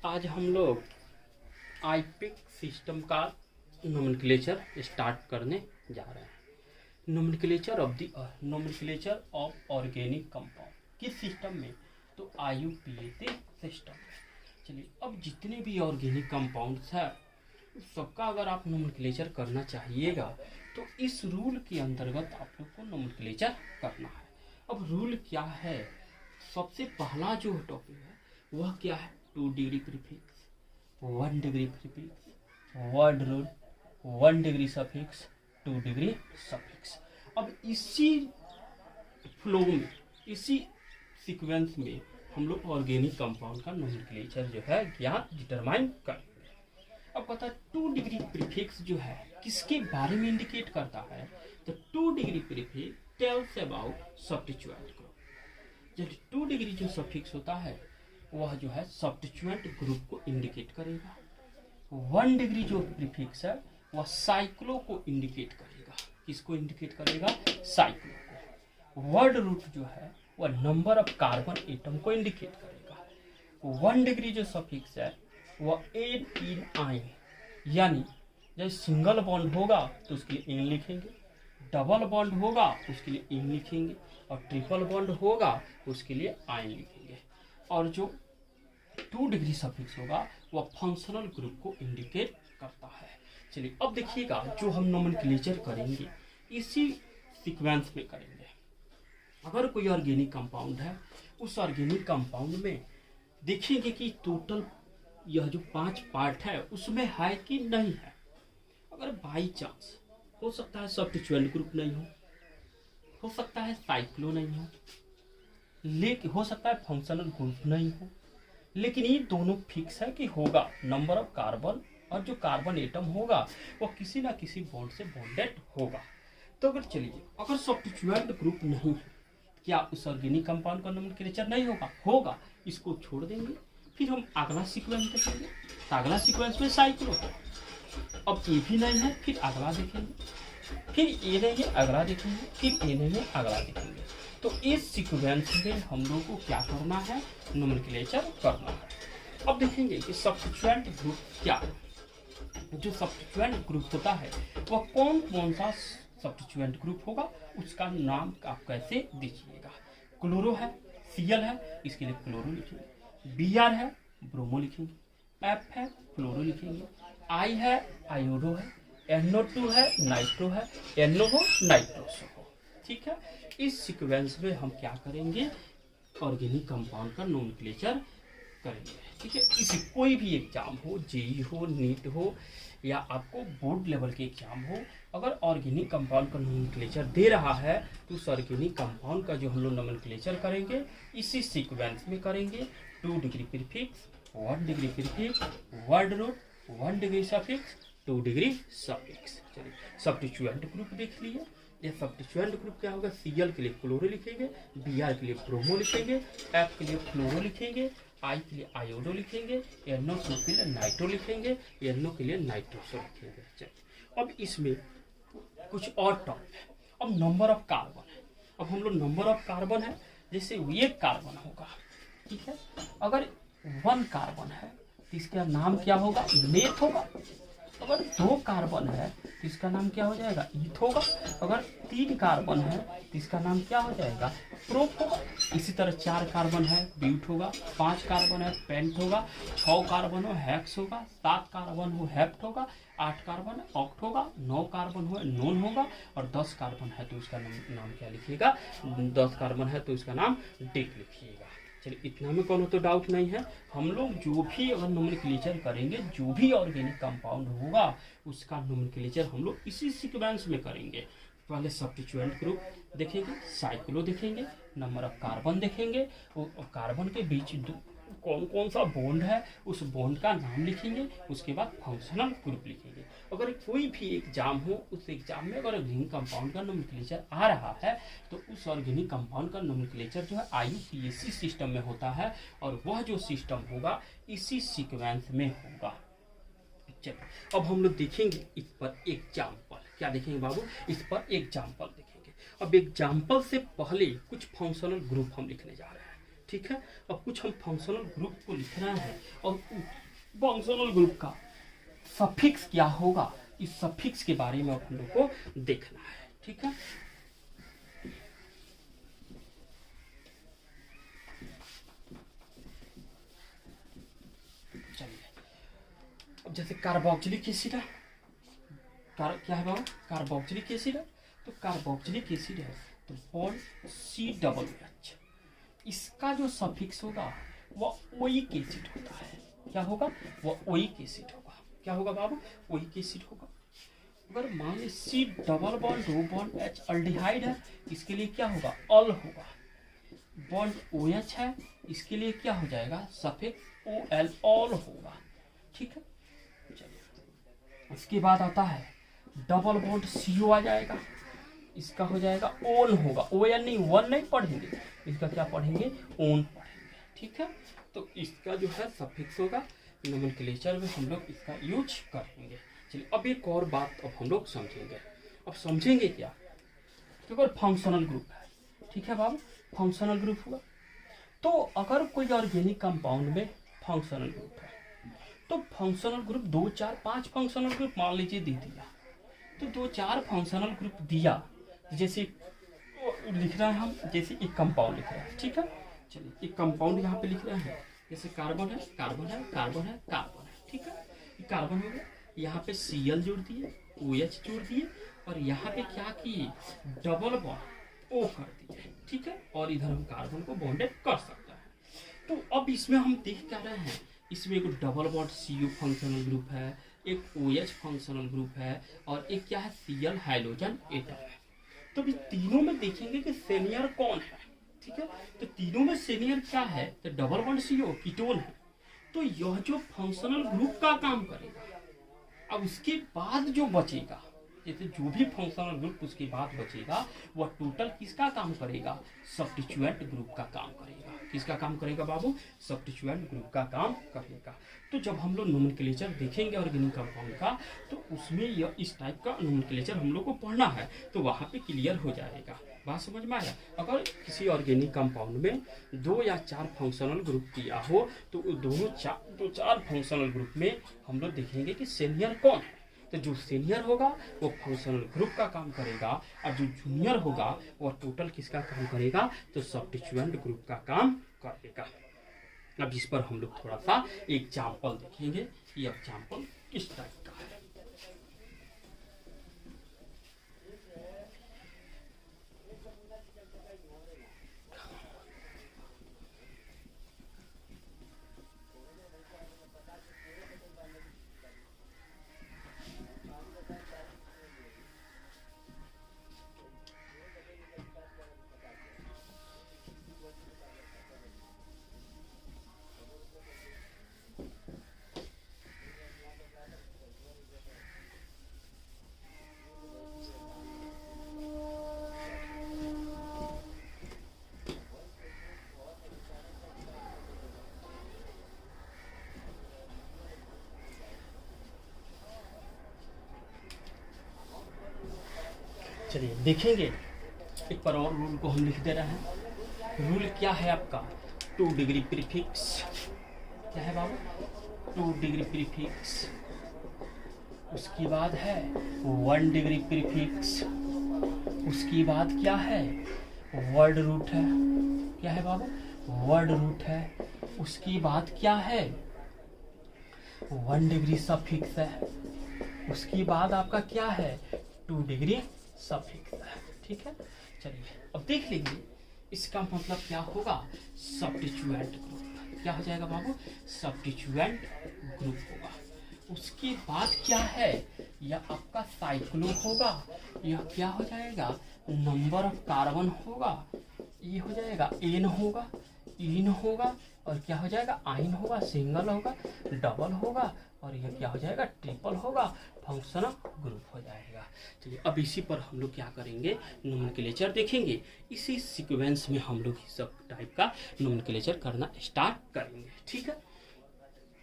आज हम लोग आईपिक सिस्टम का नोमेनक्लेचर स्टार्ट करने जा रहे हैं। नोमेनक्लेचर ऑफ ऑर्गेनिक कंपाउंड किस सिस्टम में? तो IUPAC सिस्टम में। चलिए, अब जितने भी ऑर्गेनिक कंपाउंड्स है सबका अगर आप नोमेनक्लेचर करना चाहिएगा तो इस रूल के अंतर्गत आप लोग को नोमेनक्लेचर करना है। अब रूल क्या है? सबसे पहला जो टॉपिक है वह क्या है? 2 degree prefix, 1 degree prefix, word rule, 1 degree suffix, 2 degree suffix. अब इसी फ्लो में, इसी सीक्वेंस में हम लोग ऑर्गेनिक कंपाउंड का नोमेनक्लेचर जो है ज्ञात डिटरमाइन करेंगे। अब पता 2 डिग्री प्रीफिक्स जो है किसके बारे में इंडिकेट करता है? तो 2 degree prefix tells about substituent group. जब 2 डिग्री जो सफिक्स होता है वह जो है सब्स्टिट्यूएंट ग्रुप को इंडिकेट करेगा। 1 डिग्री जो प्रीफिक्स है वह साइक्लो को इंडिकेट करेगा। किसको इंडिकेट करेगा? साइक्लो को। वर्ड रूट जो है वह नंबर ऑफ कार्बन एटम को इंडिकेट करेगा। 1 डिग्री जो सफिक्स है वह एन इन आइन, यानी जब सिंगल बॉन्ड होगा तो उसके लिए एन लिखेंगे, डबल बॉन्ड होगा उसके लिए इन लिखेंगे, और ट्रिपल बॉन्ड होगा उसके लिए आइन लिखेंगे। और जो 2 डिग्री सफिक्स होगा वह फंक्शनल ग्रुप को इंडिकेट करता है। चलिए, अब देखिएगा जो हम नोमेनक्लेचर करेंगे इसी सीक्वेंस में करेंगे। अगर कोई ऑर्गेनिक कंपाउंड है, उस ऑर्गेनिक कंपाउंड में देखेंगे कि टोटल यह जो 5 पार्ट है उसमें है कि नहीं है। अगर बाई चांस हो सकता है सब्स्टिट्यूएंट ग्रुप नहीं हो सकता है साइक्लो नहीं हो, लेकिन हो सकता है फंक्शनल ग्रुप नहीं हो, लेकिन ये दोनों फिक्स है कि होगा नंबर ऑफ कार्बन, और जो कार्बन एटम होगा वो किसी ना किसी बॉन्ड से बॉन्डेड होगा। तो अगर चलिए, अगर सब्स्टिट्यूएंट ग्रुप नहीं है, क्या उस ऑर्गेनिक कंपाउंड का नोमेनक्लेचर नहीं होगा? इसको छोड़ देंगे, फिर हम अगला सीक्वेंस देखेंगे। तो अगला सीक्वेंस में साइक्लो है। अब ये भी नहीं है, फिर अगला देखेंगे, फिर ये नहीं है, अगला देखेंगे, फिर ये नहीं है, अगला देखेंगे। तो इस सीक्वेंस में हम लोग को क्या करना है? नोमेनक्लेचर करना है। अब देखेंगे कि सब्स्टिट्यूएंट ग्रुप क्या है। जो सब्स्टिट्यूएंट ग्रुप होता है वह कौन सा सब्स्टिट्यूएंट ग्रुप होगा, उसका नाम आप कैसे दीजिएगा। क्लोरो है, Cl है, इसके लिए क्लोरो लिखेंगे। Br है, ब्रोमो लिखेंगे। F है, फ्लोरो लिखेंगे। I है, आयोडो है। NO2 है, नाइट्रो है। NO हो, नाइट्रोसो हो। ठीक है, इस सीक्वेंस में हम क्या करेंगे? ऑर्गेनिक कंपाउंड का नोमेनक्लेचर करेंगे। ठीक है, इसी कोई भी एग्जाम हो, जेई हो, नीट हो, या आपको बोर्ड लेवल के एग्जाम हो, अगर ऑर्गेनिक कंपाउंड का नोमेनक्लेचर दे रहा है तो उस ऑर्गेनिक कंपाउंड का जो हम लोग नोमेनक्लेचर करेंगे इसी सीक्वेंस में करेंगे। 2 degree prefix, 1 degree prefix, word root, 1 degree suffix, 2 degree suffix. चलिए, सब्स्टिट्यूएंट ग्रुप देख लिए। ये सब्स्टिट्यूएंट ग्रुप क्या होगा? Cl के लिए क्लोरो लिखेंगे, Br के लिए ब्रोमो लिखेंगे, F के लिए फ्लोरो लिखेंगे, I के लिए आयोडो लिखेंगे, NO2 के लिए नाइट्रो लिखेंगे, NO के लिए नाइट्रोसो लिखेंगे। चलिए, अब इसमें कुछ और टर्म है। अब नंबर ऑफ कार्बन है। अब हम लोग नंबर ऑफ कार्बन है, जैसे ये कार्बन होगा, ठीक है, अगर 1 कार्बन है तो इसका नाम क्या होगा? मेथ होगा। अगर 2 कार्बन है तो इसका नाम क्या हो जाएगा? ईथ होगा। अगर 3 कार्बन है तो इसका नाम क्या हो जाएगा? प्रोप होगा। इसी तरह 4 कार्बन है, ब्यूट होगा। 5 कार्बन है, पेंट होगा। 6 कार्बन हो, हेक्स होगा। 7 कार्बन हो, हेप्ट होगा। 8 कार्बन है, ऑक्ट होगा। 9 कार्बन हो, नोन होगा। और 10 कार्बन है तो उसका नाम क्या लिखिएगा? 10 कार्बन है तो उसका नाम डिक लिखिएगा। चलिए, इतना में कोनो तो डाउट नहीं है। हम लोग जो भी अगर नोमेनक्लेचर करेंगे, जो भी ऑर्गेनिक कंपाउंड होगा उसका नोमेनक्लेचर हम लोग इसी सीक्वेंस में करेंगे। पहले सब्स्टिट्यूएंट ग्रुप देखेंगे, साइक्लो देखेंगे, नंबर ऑफ कार्बन देखेंगे, और कार्बन के बीच कौन सा बॉन्ड है उस बॉन्ड का नाम लिखेंगे। उसके बाद फंक्शनल ग्रुप लिखेंगे। अगर कोई भी एग्जाम हो, उस एग्जाम में अगर ऑर्गेनिक कंपाउंड का नोमेनक्लेचर आ रहा है तो उस ऑर्गेनिक कंपाउंड का नोमेनक्लेचर जो है IUPAC सिस्टम में होता है, और वह जो सिस्टम होगा इसी सीक्वेंस में होगा। चलो, अब हम लोग देखेंगे इस पर एग्जाम्पल। क्या देखेंगे बाबू? इस पर एग्जाम्पल देखेंगे। अब एग्जाम्पल से पहले कुछ फंक्शनल ग्रुप हम लिखने जा रहे हैं। ठीक है। अब कुछ हम फंक्शनल ग्रुप को लिख रहे हैं और फंक्शनल ग्रुप का सफिक्स क्या होगा, इस सफिक्स के बारे में हम लोग को देखना है, ठीक है। चलिए, अब जैसे कार्बोक्सिलिक एसिड है, क्या है बाबा, कार्बोक्सिलिक एसिड है, तो कार्बोक्सिलिक एसिड है तो बॉन्ड COOH, इसका जो सफिक्स होगा वह ओइक एसिड होता है। क्या होगा, वह ओइक एसिड होगा। क्या होगा बाबू, ओइक एसिड होगा। अगर मान ली C double bond O bond H aldehyde है, इसके लिए क्या होगा, अल होगा। बॉन्ड OH है, इसके लिए क्या हो जाएगा, सफिक्स OL, ऑल होगा, ठीक है। चलिए, इसके बाद आता है डबल बॉन्ड CO आ जाएगा, इसका हो जाएगा ओन होगा, ON नहीं, वन नहीं पढ़ेंगे, इसका क्या पढ़ेंगे, ओन पढ़ेंगे, ठीक है। तो इसका जो है सफिक्स होगा, नोमेनक्लेचर में हम लोग इसका यूज करेंगे। चलिए, अब एक और बात अब हम लोग समझेंगे। अब समझेंगे क्या, क्योंकि फंक्शनल ग्रुप है, ठीक है बाबू, फंक्शनल ग्रुप हुआ। तो अगर कोई ऑर्गेनिक कंपाउंड में फंक्शनल ग्रुप है, तो फंक्शनल ग्रुप 2, 4, 5 फंक्शनल ग्रुप मान लीजिए दे दिया, तो 2, 4 फंक्शनल ग्रुप दिया, जैसे लिख रहे हैं हम, जैसे एक कंपाउंड लिख रहे हैं, ठीक है। चलिए, एक कंपाउंड यहाँ पे लिख रहे हैं, जैसे कार्बन है, कार्बन है, कार्बन है, कार्बन है, ठीक है। ये कार्बन हो गया, यहाँ पे Cl जोड़ दिए, OH जोड़ दिए, और यहाँ पे क्या किए, डबल बॉन्ड O कर दिए, ठीक है। और इधर हम कार्बन को बॉन्डेड कर सकते हैं। तो अब इसमें हम देख क्या रहे हैं, इसमें एक double bond CO functional group है, एक OH फंक्शनल ग्रुप है, और एक क्या है, Cl हाइड्रोजन एटम है। तो अभी तीनों में देखेंगे कि सीनियर कौन है, ठीक है। तो तीनों में सीनियर क्या है, तो डबल बॉन्ड CO कीटोन है। तो यह जो फंक्शनल ग्रुप का काम करेगा, अब उसके बाद जो बचेगा, जैसे जो भी फंक्शनल ग्रुप उसके बाद बचेगा, वह टोटल किसका काम करेगा, सब्स्टिट्यूएंट ग्रुप का काम करेगा। किसका काम करेगा बाबू, सब्स्टिट्यूएंट ग्रुप का काम करेगा। तो जब हम लोग नोमेनक्लेचर देखेंगे ऑर्गेनिक कंपाउंड का, तो उसमें यह इस टाइप का नोमेनक्लेचर हम लोग को पढ़ना है, तो वहाँ पे क्लियर हो जाएगा। बात समझ में आया। अगर किसी ऑर्गेनिक कंपाउंड में 2 या 4 फंक्शनल ग्रुप दिया हो, तो दो चार फंक्शनल ग्रुप में हम लोग देखेंगे कि सीनियर कौन है। तो जो सीनियर होगा वो फंक्शनल ग्रुप का काम करेगा, और जो जूनियर होगा वो टोटल किसका काम करेगा, तो सब्स्टिट्यूएंट ग्रुप का काम करेगा। अब इस पर हम लोग थोड़ा सा एग्जाम्पल देखेंगे, ये एग्जाम्पल किस टाइप का है। चलिए देखेंगे, एक पर और रूल को हम लिख दे रहे हैं। रूल क्या है आपका, 2 डिग्री प्रीफिक्स। क्या है बाबू, 2 डिग्री प्रीफिक्स। उसके बाद है 1 डिग्री प्रीफिक्स। उसके बाद क्या है, वर्ड रूट है। क्या है बाबू, वर्ड रूट है। उसके बाद क्या है, 1 डिग्री सफिक्स है। उसके बाद आपका क्या है, 2 डिग्री सफिक्स है, ठीक है। चलिए अब देख लीजिए, इसका मतलब क्या होगा, सब्स्टिट्यूएंट ग्रुप। क्या हो जाएगा बाबू, सब्स्टिट्यूएंट ग्रुप होगा। उसके बाद क्या है, यह आपका साइक्लो होगा। यह क्या हो जाएगा, नंबर ऑफ कार्बन होगा। ये हो जाएगा एन होगा, इन होगा, और क्या हो जाएगा, आइन होगा, सिंगल होगा, डबल होगा, और यह क्या हो जाएगा, ट्रिपल होगा, फंक्शनल ग्रुप हो जाएगा। चलिए अब इसी पर हम लोग क्या करेंगे, नोमेनक्लेचर देखेंगे। इसी सीक्वेंस में हम लोग सब टाइप का नोमेनक्लेचर करना स्टार्ट करेंगे, ठीक है।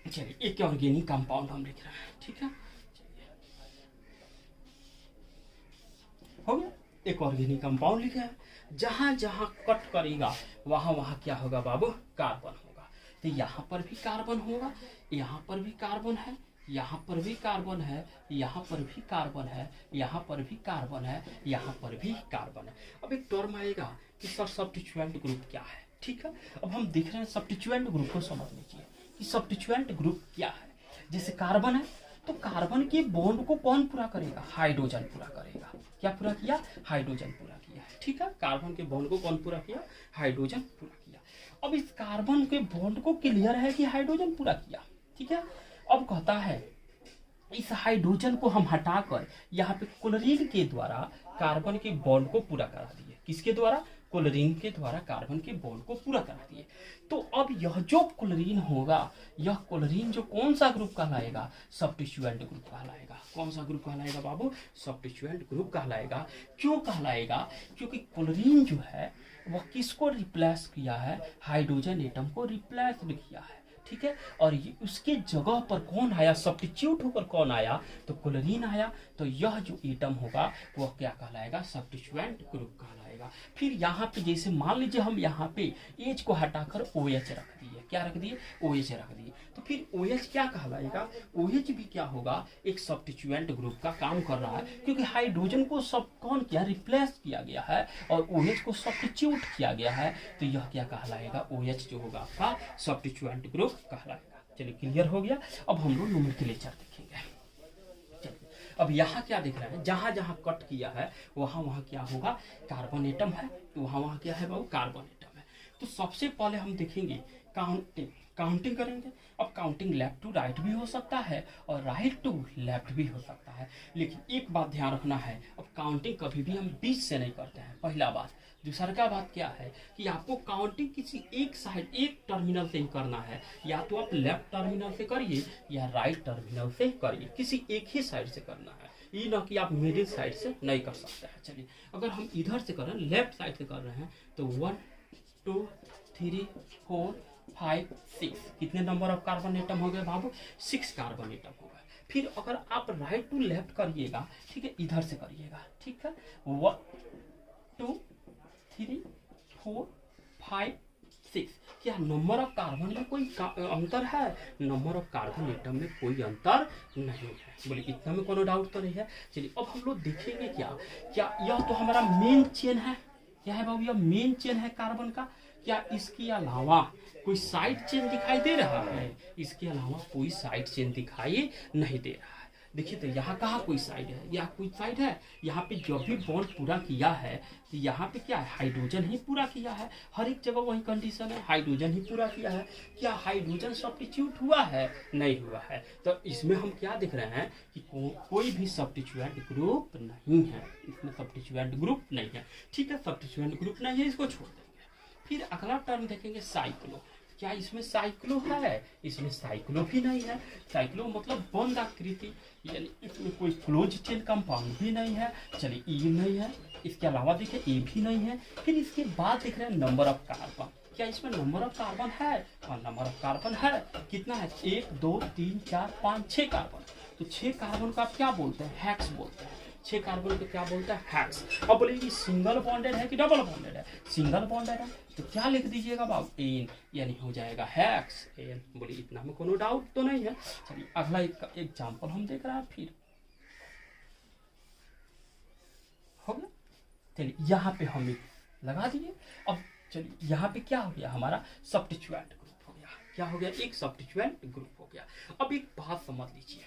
चलिए एक ऑर्गेनिक कंपाउंड हम लिख रहे हैं, ठीक है। हो गया, एक ऑर्गेनिक कंपाउंड लिखा है। जहां जहां कट करेगा वहाँ वहाँ क्या होगा बाबू, कार्बन होगा। तो यहाँ पर भी कार्बन होगा, यहाँ पर भी कार्बन है, यहाँ पर भी कार्बन है, यहाँ पर भी कार्बन है, यहाँ पर भी कार्बन है, यहाँ पर भी कार्बन है। अब एक टर्म आएगा कि सर सब्स्टिट्यूएंट ग्रुप क्या है। ठीक है, अब हम देख रहे हैं सब्स्टिट्यूएंट ग्रुप को समझ लीजिए कि सब्स्टिट्यूएंट ग्रुप क्या है। जैसे कार्बन है तो कार्बन के बॉन्ड को कौन पूरा करेगा, हाइड्रोजन पूरा करेगा। क्या पूरा किया, हाइड्रोजन पूरा किया। ठीक है, कार्बन के बॉन्ड को कौन पूरा किया, हाइड्रोजन पूरा किया। अब इस कार्बन के बॉन्ड को क्लियर है कि हाइड्रोजन पूरा किया। ठीक है, अब कहता है इस हाइड्रोजन को हम हटाकर यहाँ पे क्लोरीन के द्वारा कार्बन के बॉन्ड को पूरा करा दिए। किसके द्वारा, क्लोरीन के द्वारा कार्बन के बॉन्ड को पूरा करा दिए। तो अब यह जो क्लोरीन होगा, यह क्लोरीन जो कौन सा ग्रुप कहलाएगा, सब्स्टिट्यूएंट ग्रुप कहलाएगा। कौन सा ग्रुप कहलाएगा बाबू, सब्स्टिट्यूएंट ग्रुप कहलाएगा। क्यों कहलाएगा, क्योंकि क्लोरीन जो है वह किसको रिप्लेस किया है, हाइड्रोजन एटम को रिप्लेस किया है। ठीक है, और ये उसके जगह पर कौन आया, सब्स्टिट्यूट होकर कौन आया, तो क्लोरीन आया। तो यह जो एटम होगा वह क्या कहलाएगा, सब्स्टिट्यूएंट ग्रुप कहलाएगा। फिर यहाँ पे जैसे मान लीजिए हम यहाँ पे एच को हटाकर OH रख दिए। क्या रख दिए, OH रख दिए। तो फिर OH क्या कहलाएगा, OH भी क्या होगा, एक सब्स्टिट्यूएंट ग्रुप का काम कर रहा है, क्योंकि हाइड्रोजन को सब कौन किया, रिप्लेस किया गया है और OH को सब्स्टिट्यूट किया गया है। तो यह क्या कहलाएगा, OH जो होगा आपका सब्स्टिट्यूएंट ग्रुप कहलाएगा। चलिए क्लियर हो गया। अब हम लोग नोमेनक्लेचर देखेंगे। चलिए अब यहाँ क्या देख रहे हैं, जहाँ जहाँ कट किया है वहाँ वहाँ क्या होगा, कार्बन एटम है। तो वहाँ वहाँ क्या है बाबू, कार्बन एटम है। तो सबसे पहले हम देखेंगे काउंटिंग करेंगे। अब काउंटिंग लेफ्ट टू राइट भी हो सकता है और राइट टू लेफ्ट भी हो सकता है, लेकिन एक बात ध्यान रखना है, अब काउंटिंग कभी भी हम बीच से नहीं करते हैं, पहला बात। दूसरा बात क्या है कि आपको काउंटिंग किसी एक साइड, एक टर्मिनल से ही करना है। या तो आप लेफ्ट टर्मिनल से करिए या राइट टर्मिनल से करिए, किसी एक ही साइड से करना है, ये ना कि आप मिडिल साइड से नहीं कर सकते हैं। चलिए अगर हम इधर से कर रहे हैं, लेफ्ट साइड से कर रहे हैं, तो 1 2 3 4 5 6 कितने नंबर ऑफ कार्बन एटम हो गए बाबू, 6 कार्बन एटम हो गए। फिर अगर आप राइट टू लेफ्ट करिएगा, ठीक है, इधर से करिएगा, ठीक है, 1 2 3 4 5 6, क्या नंबर ऑफ कार्बन में कोई अंतर है, नंबर ऑफ कार्बन एटम में कोई अंतर नहीं है। बोले इतना में कोनो डाउट तो नहीं है। चलिए अब हम लोग देखेंगे क्या यह तो हमारा मेन चेन है। क्या है बाबू, यह मेन चेन है कार्बन का। क्या इसके अलावा कोई साइड चेन दिखाई दे रहा है, इसके अलावा कोई साइड चेन दिखाई नहीं दे रहा है। देखिए तो यहाँ कहाँ कोई साइड है, यहाँ कोई साइड है, यहाँ पे जो भी बॉन्ड पूरा किया है तो यहाँ पे क्या है, हाइड्रोजन ही पूरा किया है। हर एक जगह वही कंडीशन है, हाइड्रोजन ही पूरा किया है। क्या हाइड्रोजन सब्स्टिट्यूट हुआ है, नहीं हुआ है। तो इसमें हम क्या देख रहे हैं कि कोई भी सब्स्टिट्यूएंट ग्रुप नहीं है, इसमें सब्स्टिट्यूएंट ग्रुप नहीं है। ठीक है, सब्स्टिट्यूएंट ग्रुप नहीं है, इसको छोड़ देंगे। फिर अगला टर्म देखेंगे साइक्लो। क्या इसमें साइक्लो है, इसमें साइक्लो भी नहीं है। साइक्लो मतलब बंद आकृति, यानी इसमें कोई क्लोज चेन कंपाउंड भी नहीं है। चलिए ये नहीं है, इसके अलावा देखिए ये भी नहीं है। फिर इसके बाद देख रहे हैं नंबर ऑफ कार्बन। क्या इसमें नंबर ऑफ कार्बन है, हाँ नंबर ऑफ कार्बन है। कितना है, 1 2 3 4 5 6 कार्बन। तो 6 कार्बन का आप क्या बोलते हैं, हेक्स बोलते हैं। 6 कार्बन को क्या बोलते हैं, हेक्स। अब बोलिए सिंगल बॉन्डेड है कि डबल बॉन्डेड है, सिंगल बॉन्डेड है तो क्या लिख दीजिएगा बाबू, एन, यानी हो जाएगा हेक्स एन। बोलिए इतना में कोनो डाउट तो नहीं है। चलिए अगला एग्जांपल हम देख रहे हैं। फिर हो गया, चलिए यहाँ पे हम लगा दिए। अब चलिए यहाँ पे क्या हो गया, हमारा सब्स्टिट्यूएंट ग्रुप हो गया। क्या हो गया, एक सब्स्टिट्यूएंट ग्रुप हो गया। अब एक बात समझ लीजिए,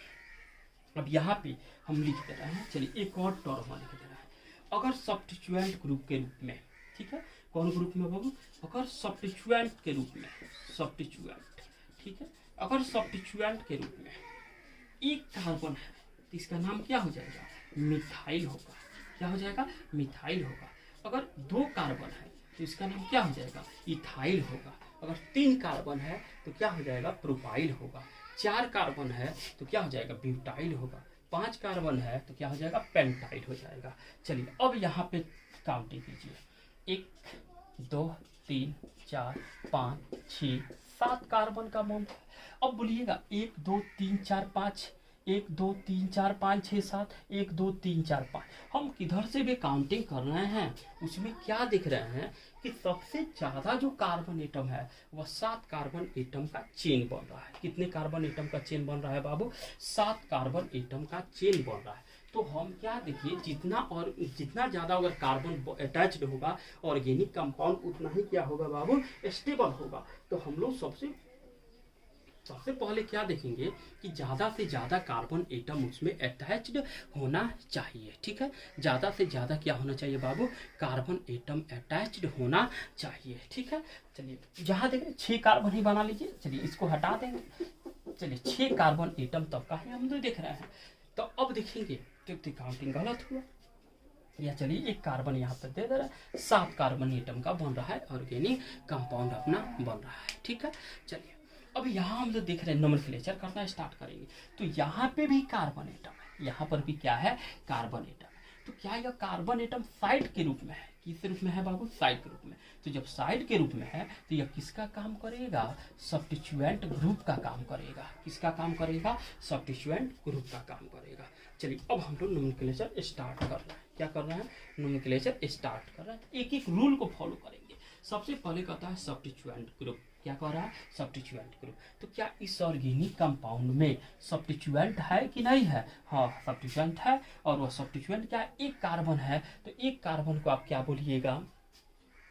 अब यहाँ पे हम लिख दे रहे हैं। चलिए एक और टर्म लिख दे रहे हैं। अगर सब्स्टिट्यूएंट ग्रुप के रूप में, ठीक है, कौन ग्रुप में बाबू, अगर सब्स्टिट्यूएंट के रूप में, सब्स्टिट्यूएंट, ठीक है, अगर सब्स्टिट्यूएंट के रूप में एक कार्बन है तो इसका नाम क्या हो जाएगा, मिथाइल होगा। क्या हो जाएगा, मिथाइल होगा। अगर 2 कार्बन है तो इसका नाम क्या हो जाएगा, इथाइल होगा। अगर 3 कार्बन है तो क्या हो जाएगा, प्रोपाइल होगा। 4 कार्बन है तो क्या हो जाएगा, ब्यूटाइल होगा। 5 कार्बन है तो क्या हो जाएगा, पेंटाइल हो जाएगा। चलिए अब यहाँ पे काउंटिंग कीजिए, 1 2 3 4 5 6 7 कार्बन का बॉन्ड। अब बोलिएगा 1 2 3 4 5, 1 2 3 4 5 6 7, 1 2 3 4 5। हम किधर से भी काउंटिंग कर रहे हैं उसमें क्या दिख रहे हैं कि सबसे ज्यादा जो कार्बन एटम है वह 7 कार्बन एटम का चेन बन रहा है। कितने कार्बन एटम का चेन बन रहा है बाबू? 7 कार्बन एटम का चेन बन रहा है। तो हम क्या देखिए, जितना ज्यादा अगर कार्बन अटैच्ड होगा ऑर्गेनिक कंपाउंड उतना ही क्या होगा बाबू? स्टेबल होगा। तो हम लोग सबसे पहले क्या देखेंगे कि ज़्यादा से ज़्यादा कार्बन एटम उसमें अटैच्ड होना चाहिए। ठीक है, ज़्यादा से ज़्यादा क्या होना चाहिए बाबू? कार्बन एटम अटैच्ड होना चाहिए। ठीक है, चलिए जहाँ देखें 6 कार्बन ही बना लीजिए। चलिए इसको हटा देंगे। चलिए 6 कार्बन एटम तब का ही हम तो देख रहे हैं। तो अब देखेंगे तो काउंटिंग गलत हुआ, या चलिए एक कार्बन यहाँ पर दे दे रहा है, 7 कार्बन एटम का बन रहा है ऑर्गेनिक कंपाउंड अपना बन रहा है। ठीक है, चलिए अब यहाँ हम जो देख रहे हैं नोमेनक्लेचर करना स्टार्ट करेंगे। तो यहाँ पे भी कार्बन एटम है, यहाँ पर भी क्या है? कार्बन एटम है। तो क्या यह कार्बन एटम साइड के रूप में है? किस रूप में है बाबू? साइड के रूप में। तो जब साइड के रूप में है तो यह किसका काम करेगा? सब्स्टिट्यूएंट ग्रुप का काम करेगा। किसका काम करेगा? सब्स्टिट्यूएंट ग्रुप का काम करेगा। चलिए अब हम लोग नोमेनक्लेचर स्टार्ट कर रहे हैं। क्या कर रहे हैं? नोमेनक्लेचर स्टार्ट कर रहे हैं। एक एक रूल को फॉलो करेंगे। सबसे पहले कहता है सब्स्टिट्यूएंट ग्रुप। क्या कह रहा है? Substituent group. तो क्या इस ऑर्गेनिक कंपाउंड में सब्स्टिट्यूएंट है कि नहीं है? हाँ, सब्स्टिट्यूएंट है। और वो सब्स्टिट्यूएंट क्या? एक कार्बन है। तो एक कार्बन को आप क्या बोलिएगा?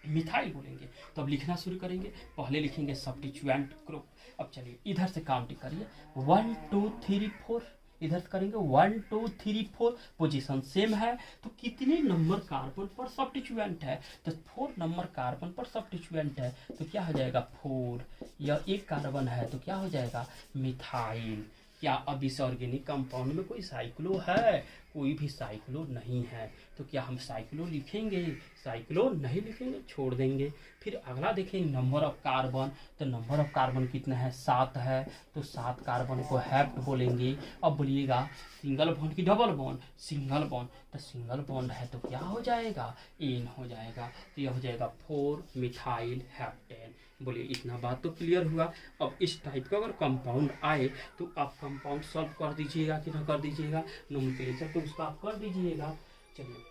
मिथाइल बोलेंगे। तो अब लिखना शुरू करेंगे। पहले लिखेंगे सब्स्टिट्यूएंट ग्रुप। अब चलिए इधर से काउंटिंग करिए, 1 2 3 4। इधर करेंगे 1 2 3 4। पोजीशन सेम है। तो कितने नंबर कार्बन पर सब्स्टिट्यूएंट है? तो 4 नंबर कार्बन पर सब्स्टिट्यूएंट है। तो क्या हो जाएगा? 4। या एक कार्बन है तो क्या हो जाएगा? मिथाइल। क्या अब इस ऑर्गेनिक कंपाउंड में कोई साइक्लो है? कोई भी साइक्लो नहीं है। तो क्या हम साइक्लो लिखेंगे? साइक्लो नहीं लिखेंगे, छोड़ देंगे। फिर अगला देखेंगे नंबर ऑफ कार्बन। तो नंबर ऑफ कार्बन कितना है? 7 है। तो 7 कार्बन को हैप्ट बोलेंगे। अब बोलिएगा सिंगल बॉन्ड की डबल बॉन्ड? Single bond. तो सिंगल बॉन्ड है तो क्या हो जाएगा? एन हो जाएगा। तो यह हो जाएगा 4 मिथाइल हेप्टेन। बोलिए इतना बात तो क्लियर हुआ। अब इस टाइप का अगर कंपाउंड आए तो आप कंपाउंड सॉल्व कर दीजिएगा कि ना कर दीजिएगा? नोमेनक्लेचर तो उसका आप कर दीजिएगा। चलिए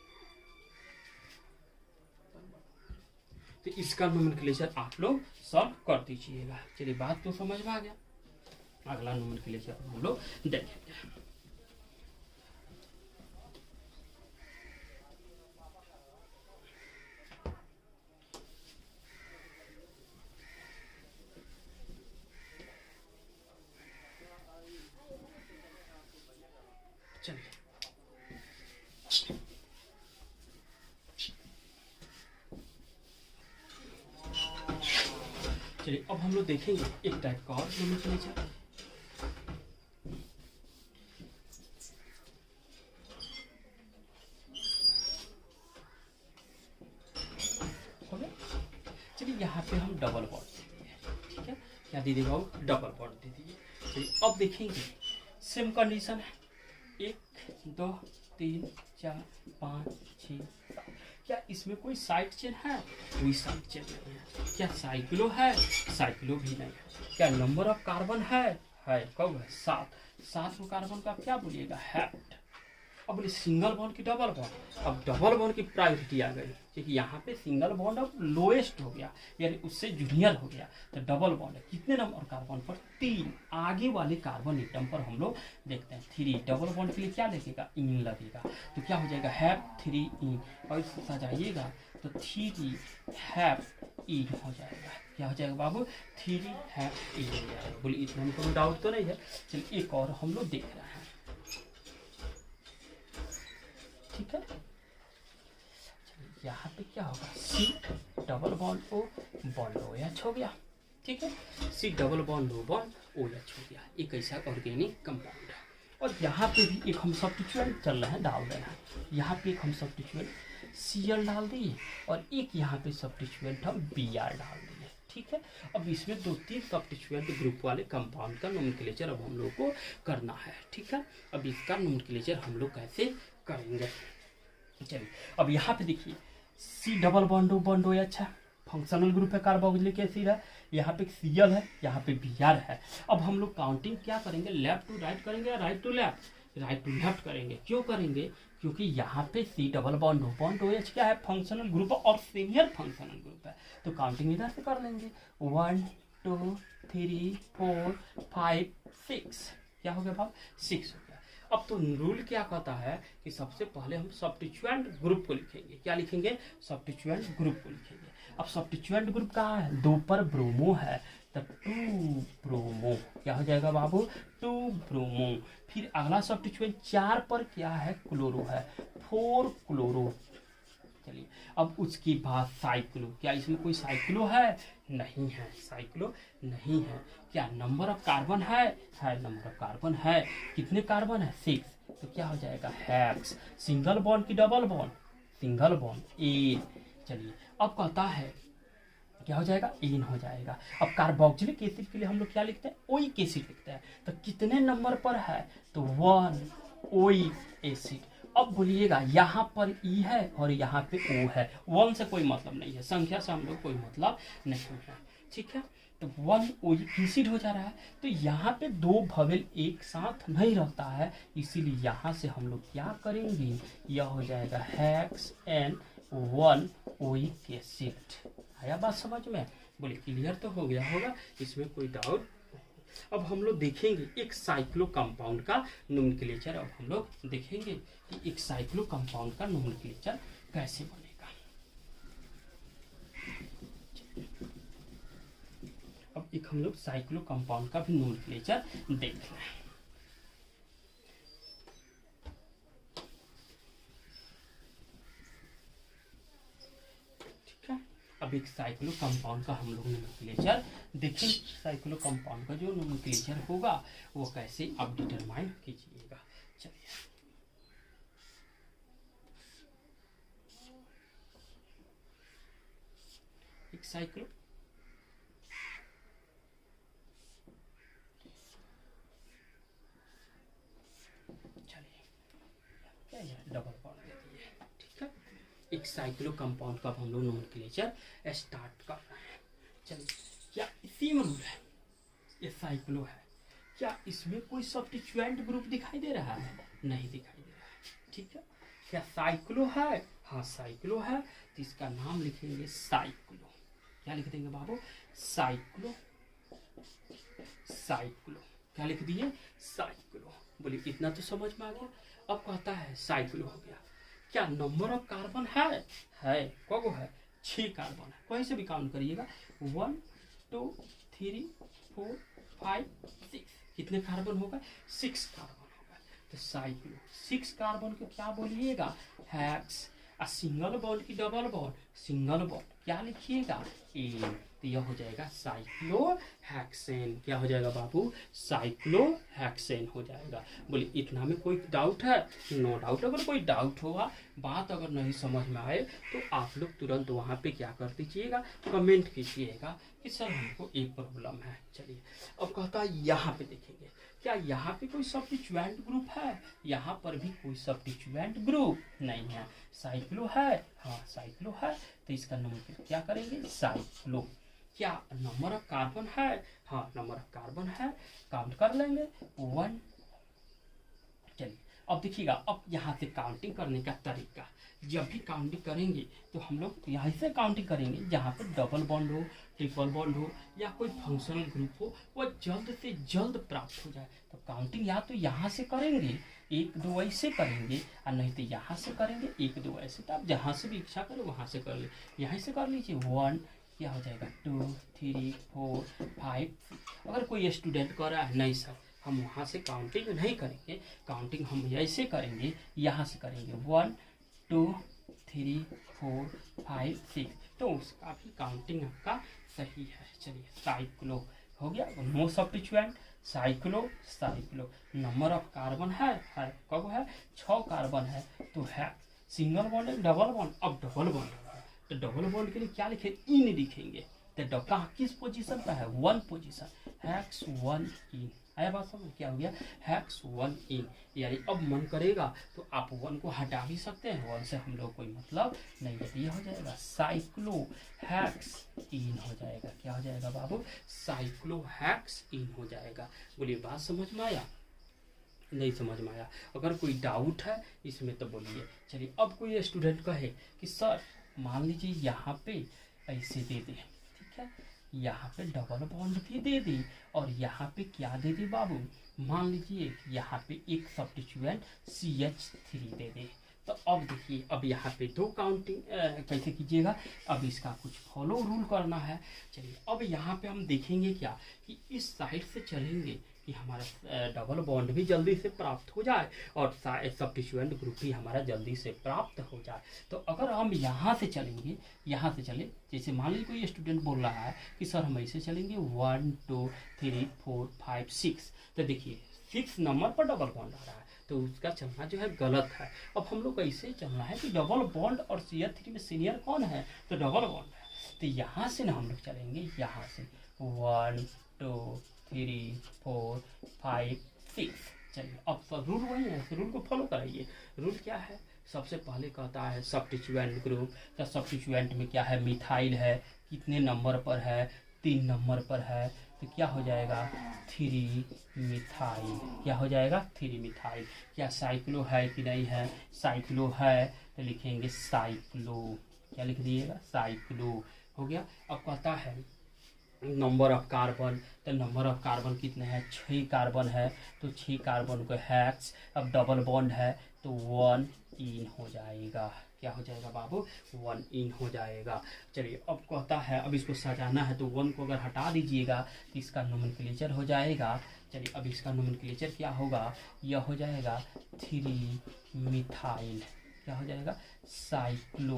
तो इसका नोमेनक्लेचर आप लोग सॉल्व कर दीजिएगा। चलिए बात तो समझ में आ गया। अगला नोमेनक्लेचर हम लोग देखेंगे। चलिए अब हम लोग देखेंगे एक टाइप का और नोमेनक्लेचर। चलिए यहाँ पे हम डबल बॉन्ड दे दिए। ठीक है, क्या दे देगा? डबल बॉन्ड दे दीजिए। चलिए अब देखेंगे सेम कंडीशन है, 1 2 3 4 5 6 7। क्या इसमें कोई साइड चेन है? कोई साइड चेन नहीं है। क्या साइक्लो है? साइक्लो भी नहीं है। क्या नंबर ऑफ कार्बन है? कब है? 7। 7 को कार्बन का क्या बोलिएगा? हैप्ट। अब बोले सिंगल बॉन्ड की डबल बॉन्ड। अब डबल बॉन्ड की प्रायोरिटी आ गई क्योंकि यहाँ पे सिंगल बॉन्ड अब लोएस्ट हो गया, यानी उससे जूनियर हो गया। तो डबल बॉन्ड है कितने नंबर कार्बन पर? 3। आगे वाले कार्बन एटम पर हम लोग देखते हैं 3। डबल बॉन्ड के लिए क्या लगेगा? इन लगेगा। तो क्या हो जाएगा? हैप 3 इन। और इसको सजाइएगा तो 3 हैप इन हो जाएगा। क्या हो जाएगा बाबू? 3 हैप इन हो जाएगा। बोलिए इतना में कोई डाउट तो नहीं है? चलिए एक और हम लोग देख रहे हैं। ठीक है, यहाँ पे क्या होगा? C double bond O bond O H हो गया। ठीक है, C double bond O bond O H हो गया। एक ऐसा ऑर्गेनिक कंपाउंड है। और यहाँ पे भी एक हम सब्स्टिट्यूएंट चल रहे हैं, डाल रहे हैं। यहाँ पे एक हम सब्स्टिट्यूएंट Cl डाल दिए और एक यहाँ पे सब्स्टिट्यूएंट हम Br डाल दिए। ठीक है, अब इसमें 2-3 सब्स्टिट्यूएंट ग्रुप वाले कंपाउंड का नोमेनक्लेचर अब हम लोग को करना है। ठीक है, अब इसका नोमेनक्लेचर हम लोग कैसे करेंगे? चलिए अब यहाँ पे देखिए C double bond O H है। फंक्शनल ग्रुप है कार्बोक्सिलिक एसिड है, यहाँ पे Cl है, यहाँ पे Br है। अब हम लोग काउंटिंग क्या करेंगे, लेफ्ट टू राइट करेंगे या राइट टू लेफ्ट करेंगे। क्यों करेंगे, क्योंकि यहाँ पे C डबल बॉन्ड OH क्या है, फंक्शनल ग्रुप और सीनियर फंक्शनल ग्रुप है, तो काउंटिंग इधर से कर लेंगे। 1 2 3 4 5 6, क्या हो गया भाव, 6 हो गया। अब तो रूल क्या कहता है कि सबसे पहले हम सब्स्टिट्यूएंट ग्रुप को लिखेंगे। क्या लिखेंगे, सब्स्टिट्यूएंट ग्रुप को लिखेंगे। अब सब्स्टिट्यूएंट ग्रुप कहाँ है, 2 पर ब्रोमो है, तो 2 ब्रोमो, क्या हो जाएगा बाबू, 2 ब्रोमो। फिर अगला सब्स्टिट्यूएंट 4 पर क्या है, क्लोरो है, 4 क्लोरो। चलिए अब उसके बाद साइक्लो, क्या इसमें कोई साइक्लो है, नहीं है, साइक्लो नहीं है। क्या नंबर ऑफ कार्बन है, नंबर ऑफ कार्बन है, कितने कार्बन है, 6, तो क्या हो जाएगा, हेक्स। सिंगल बॉन्ड की डबल बॉन्ड, सिंगल बॉन्ड ए। चलिए अब कहता है क्या हो जाएगा, एन हो जाएगा। अब कार्बोक्सिलिक एसिड के लिए हम लोग क्या लिखते हैं, ओइक एसिड लिखते हैं, तो कितने नंबर पर है, तो 1 ओइक एसिड। अब बोलिएगा यहाँ पर ई है और यहाँ पे ओ है, 1 से कोई मतलब नहीं है, संख्या से हम लोग कोई मतलब नहीं है, ठीक है। तो 1 ओइक एसिड हो जा रहा है, तो यहाँ पे 2 भवेल एक साथ नहीं रहता है, इसीलिए यहाँ से हम लोग क्या करेंगे, यह हो जाएगा हेक्स एन 1 ओइक एसिड। आया बात समझ में, बोले क्लियर तो हो गया होगा, इसमें कोई डाउट। अब हम लोग देखेंगे एक साइक्लो कंपाउंड का नोमेनक्लेचर। अब हम लोग देखेंगे कि एक साइक्लो कंपाउंड का नोमेनक्लेचर कैसे बनेगा। अब एक हम लोग साइक्लो कंपाउंड का भी नोमेनक्लेचर देख रहे हैं। अब एक साइक्लो कंपाउंड का हम लोग नोमेनक्लेचर देखें। साइक्लो कंपाउंड का जो नोमेनक्लेचर होगा वो कैसे आप डिटरमाइन कीजिएगा। चलिए एक साइक्लो, चलिए डबल बॉन्ड दे दिए, ठीक है। एक साइक्लो कंपाउंड का हम लोग नोमेनक्लेचर स्टार्ट कर रहे हैं। चलिए क्या इसी में रूल है, ये साइक्लो है, क्या इसमें कोई सब्स्टिट्यूएंट ग्रुप दिखाई दे रहा है, नहीं दिखाई दे रहा है, ठीक है। क्या साइक्लो है, हाँ साइक्लो है, तो इसका नाम लिखेंगे साइक्लो। क्या लिख देंगे बाबू, साइक्लो, साइक्लो, क्या लिख दिए, साइक्लो। बोलिए इतना तो समझ में आ गया। अब कहता है साइक्लो हो गया, क्या नंबर ऑफ कार्बन है कौन है, 6 कार्बन है, कहीं से भी काउंट करिएगा, 1 2 3 4 5 6, कितने कार्बन होगा, 6 कार्बन होगा। तो साइक्लो 6 कार्बन को क्या बोलिएगा, हेक्स। और सिंगल बॉन्ड की डबल बॉन्ड, सिंगल बॉन्ड क्या लिखिएगा, एन, तो यह हो जाएगा साइक्लोहेक्सेन। क्या हो जाएगा बाबू, साइक्लोहेक्सेन हो जाएगा। बोले इतना में कोई डाउट है, नो डाउट। अगर कोई डाउट होगा, बात अगर नहीं समझ में आए, तो आप लोग तुरंत वहाँ पे क्या कर दीजिएगा, कमेंट कीजिएगा कि सर हमको एक प्रॉब्लम है। चलिए अब कहता है यहाँ पे देखेंगे, क्या यहाँ पे कोई सब्स्टिट्यूएंट ग्रुप है, यहाँ पर भी कोई सब्स्टिट्यूएंट ग्रुप नहीं है। साइक्लो है, हाँ साइक्लो है, तो इसका नंबर क्या करेंगे, साइक्लो। क्या नंबर ऑफ कार्बन है, हाँ नंबर ऑफ कार्बन है, काउंट कर लेंगे 1। चलिए अब देखिएगा, अब यहाँ से काउंटिंग करने का तरीका, जब भी काउंटिंग करेंगे तो हम लोग यहाँ से काउंटिंग करेंगे, जहाँ पर डबल बॉन्ड हो, ट्रिपल बॉन्ड हो या कोई फंक्शनल ग्रुप हो, वह जल्द से जल्द प्राप्त हो जाए। तो काउंटिंग या तो यहाँ से करेंगे, 1 2 ऐसे करेंगे, और नहीं तो यहाँ से करेंगे 1 2 ऐसे। तो आप जहाँ से भी इच्छा करो वहाँ से कर ले, यहाँ से कर लीजिए 1, क्या हो जाएगा 2 3 4 5 6। अगर कोई स्टूडेंट कर रहा है, नहीं सर हम वहाँ से काउंटिंग नहीं करेंगे, काउंटिंग हम ऐसे करेंगे, यहाँ से करेंगे 1 2 3 4 5 6, तो उसका भी काउंटिंग आपका सही है। चलिए साइक्लो हो गया, no substituent, cyclo cyclo. Number of carbon है कब है, 6 कार्बन है, तो है सिंगल बॉन्ड है, डबल बॉन्ड। अब डबल बॉन्ड है, तो डबल बॉन्ड के लिए क्या लिखे, इन लिखेंगे। तो कहाँ किस पोजीशन पर है, 1 पोजीशन, हेक्स 1 इन। आया बात समझ? क्या हो गया? हेक्स 1 इन, यानी अब मन करेगा तो आप 1 को हटा भी सकते हैं, 1 से हम लोग कोई मतलब नहीं है। ये हो जाएगा साइक्लो हेक्स इन हो जाएगा। क्या हो जाएगा बाबू? साइक्लो हेक्स इन हो जाएगा। बोलिए बात समझ में आया? नहीं समझ में आया? अगर कोई डाउट है इसमें तो बोलिए। चलिए अब कोई स्टूडेंट कहे कि सर मान लीजिए यहाँ पे ऐसे दे दे, ठीक है, यहाँ पे डबल बॉन्ड भी दे दी और यहाँ पे क्या दे दे बाबू, मान लीजिए यहाँ पे एक सब्स्टिट्यूएंट CH3 दे दे। तो अब देखिए, अब यहाँ पे दो काउंटिंग कैसे कीजिएगा, अब इसका कुछ फॉलो रूल करना है। चलिए अब यहाँ पे हम देखेंगे क्या कि इस साइड से चलेंगे कि हमारा डबल बॉन्ड भी जल्दी से प्राप्त हो जाए और सब्स्टिट्यूएंट ग्रुप भी हमारा जल्दी से प्राप्त हो जाए। तो अगर हम यहाँ से चलेंगे, यहाँ से चले, जैसे मान लीजिए कोई स्टूडेंट बोल रहा है कि सर हम ऐसे चलेंगे 1 2 3 4 5 6, तो देखिए 6 नंबर पर डबल बॉन्ड आ रहा है तो उसका चलना जो है गलत है। अब हम लोग ऐसे चलना है कि डबल बॉन्ड और CH3 में सीनियर कौन है, तो डबल बॉन्ड है। तो यहाँ से ना हम लोग चलेंगे, यहाँ से 1 2 3 4 5 6। चलिए अब सब रूल वही है, रूल को फॉलो कराइए। रूल क्या है? सबसे पहले कहता है सब्स्टिट्यूएंट ग्रुप, तो सब्स्टिट्यूएंट में क्या है, मिथाइल है, कितने नंबर पर है, 3 नंबर पर है, तो क्या हो जाएगा 3 मिथाइल। क्या हो जाएगा 3 मिथाइल। क्या साइक्लो है कि नहीं है? साइक्लो है, तो लिखेंगे साइक्लो। क्या लिख दिएगा? साइक्लो हो गया। अब कहता है नंबर ऑफ कार्बन, तो नंबर ऑफ कार्बन कितने हैं, 6 कार्बन है, तो 6 कार्बन को हेक्स। अब डबल बॉन्ड है तो 1 इन हो जाएगा। क्या हो जाएगा बाबू? 1 इन हो जाएगा। चलिए अब कहता है, अब इसको सजाना है तो 1 को अगर हटा दीजिएगा तो इसका नोमेनक्लेचर हो जाएगा। चलिए अब इसका नोमेनक्लेचर क्या होगा, यह हो जाएगा 3 मिथाइल। क्या हो जाएगा? Cyclo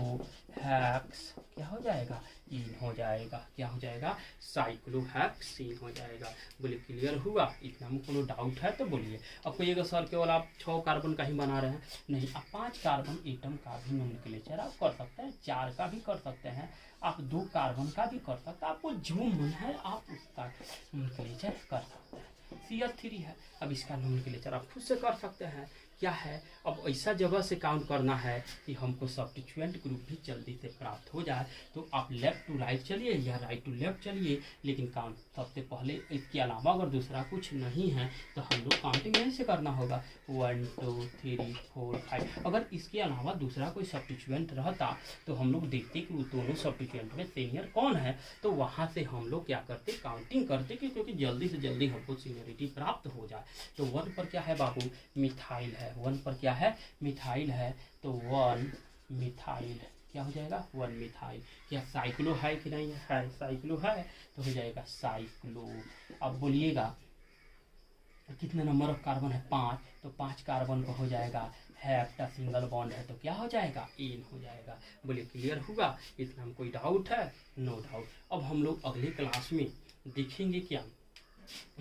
hex. क्या हो जाएगा? इन हो जाएगा। क्या हो जाएगा? साइक्लो हेक्स इन हो जाएगा। बोलिए क्लियर हुआ? इतना में कोनो डाउट है तो बोलिए। अब कोई सर केवल आप 6 कार्बन का ही बना रहे हैं, नहीं, आप 5 कार्बन एटम का भी नोमेनक्लेचर आप कर सकते हैं, 4 का भी कर सकते हैं, आप 2 कार्बन का भी कर सकते हैं, आपको जो मन है आप उसका नोमेनक्लेचर कर सकते हैं। CH3 है, अब इसका नोमेनक्लेचर आप खुद से कर सकते हैं। क्या है, अब ऐसा जगह से काउंट करना है कि हमको सब्स्टिट्यूएंट ग्रुप भी जल्दी से प्राप्त हो जाए, तो आप लेफ्ट टू राइट चलिए या राइट टू लेफ्ट चलिए, लेकिन काउंट सबसे पहले इसके अलावा अगर दूसरा कुछ नहीं है तो हम लोग काउंटिंग यहीं से करना होगा 1 2 3 4 5। अगर इसके अलावा दूसरा कोई सब्स्टिट्यूएंट रहता तो हम लोग देखते कि उस दोनों सब्स्टिट्यूएंट में सीनियर कौन है, तो वहाँ से हम लोग क्या करते, काउंटिंग करते कि क्योंकि जल्दी से जल्दी हमको सीनियरिटी प्राप्त हो जाए। तो 1 पर क्या है बाबू? मिथाइल है। 1 पर क्या है? मिथाइल है, तो 1 मिथाइल। क्या हो जाएगा? 1 मिथाइल। क्या साइक्लो है कि नहीं है? साइक्लो है, तो हो जाएगा साइक्लो। अब बोलिएगा कितने नंबर ऑफ कार्बन है? 5, तो 5 कार्बन को हो जाएगा हेप्टा, सिंगल बॉन्ड है तो क्या हो जाएगा? इन हो जाएगा। बोलिए क्लियर हुआ? इतना में कोई डाउट है? No doubt. अब हम लोग अगले क्लास में देखेंगे क्या,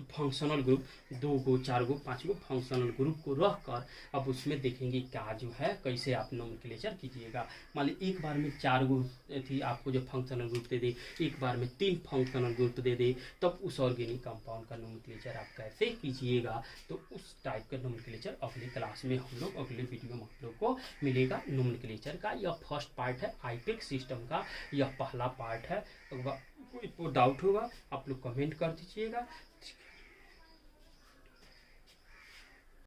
functional group, 2 go 4 go 5 go functional group को रख कर अब उसमें देखेंगे क्या जो है कैसे आप नोमेनक्लेचर कीजिएगा। मान लीजिए एक बार में 4 गो थी आपको जो फंक्शनल ग्रुप दे दे, एक बार में 3 फंक्शनल ग्रुप दे दे, तब उस ऑर्गेनिक कंपाउंड का नोमेनक्लेचर आप कैसे कीजिएगा, तो उस टाइप का नोमेनक्लेचर अगले क्लास में हम लोग, अगले वीडियो में आप लोग को मिलेगा। नोमेनक्लेचर का यह फर्स्ट पार्ट है, आईपेक सिस्टम का यह पहला पार्ट है। कोई डाउट होगा आप लोग कमेंट कर दीजिएगा।